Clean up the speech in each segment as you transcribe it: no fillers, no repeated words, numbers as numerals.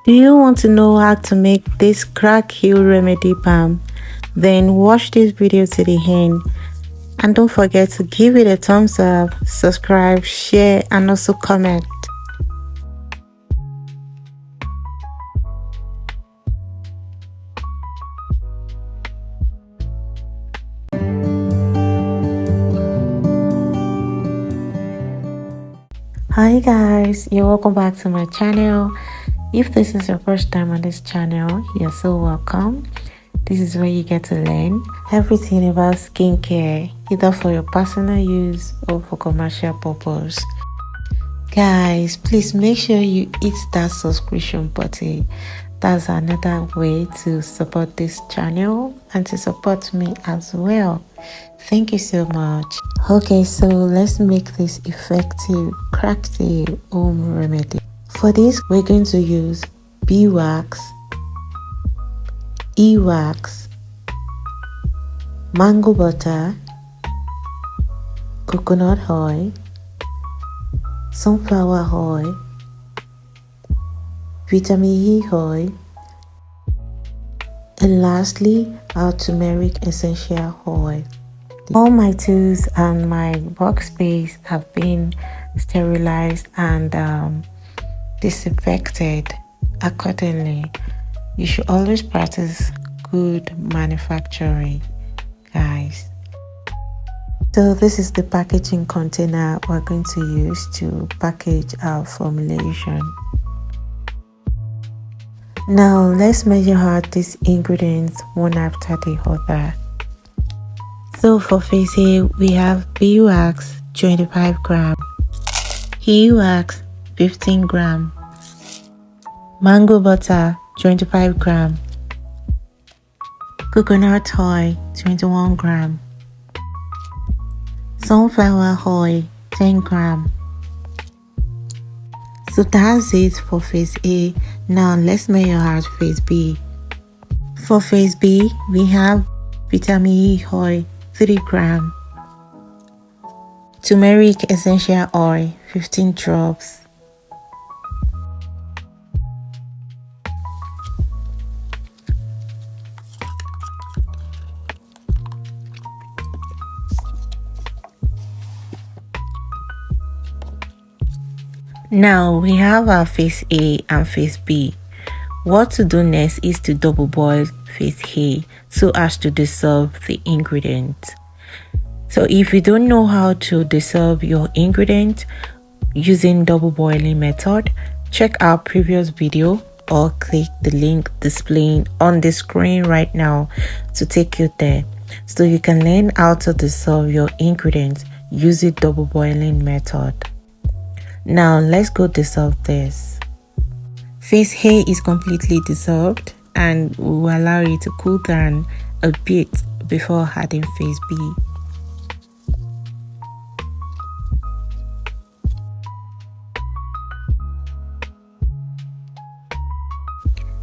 Do you want to know how to make this crack heel remedy balm? Then watch this video to the end. And don't forget to give it a thumbs up, subscribe, share, and also comment. Hi guys, you're welcome back to my channel. If this is your first time on this channel, you're so welcome. This is where you get to learn everything about skincare, either for your personal use or for commercial purpose. Guys, please make sure you hit that subscription button. That's another way to support this channel and to support me as well. Thank you so much. Okay, so let's make this effective crack the home remedy. For this, we're going to use Beeswax, wax, mango butter, coconut oil, sunflower oil, vitamin E oil, and lastly our turmeric essential oil. All my tools and my workspace have been sterilized and disinfected accordingly. You should always practice good manufacturing, guys. So this is the packaging container we're going to use to package our formulation. Now let's measure out these ingredients one after the other. So for face A, we have Beeswax 25 gram, wax 15 gram, mango butter 25 gram, coconut oil 21 gram, sunflower oil 10 gram. So that's it for face A. Now let's measure out face B. For face B, we have vitamin E oil 3 gram, turmeric essential oil 15 drops, Now we have our face A and face B. What to do next is to double boil face A so as to dissolve the ingredient. So if you don't know how to dissolve your ingredient using double boiling method, check our previous video or click the link displaying on the screen right now to take you there so you can learn how to dissolve your ingredients using double boiling method. Now let's go dissolve this. Face A is completely dissolved and we will allow it to cool down a bit before adding face B.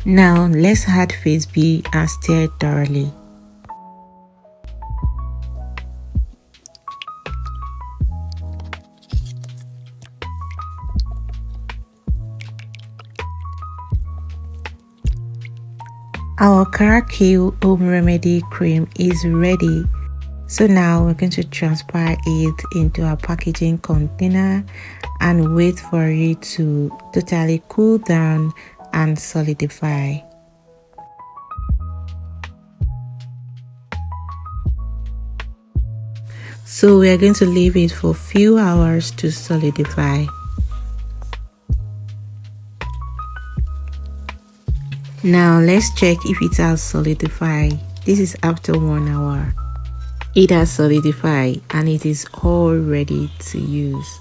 Now let's add face B and stir thoroughly. Our crack heel home remedy cream is ready. So now we're going to transfer it into our packaging container and wait for it to totally cool down and solidify. So we are going to leave it for a few hours to solidify. Now let's check if it has solidified. This is after 1 hour. It has solidified and it is all ready to use.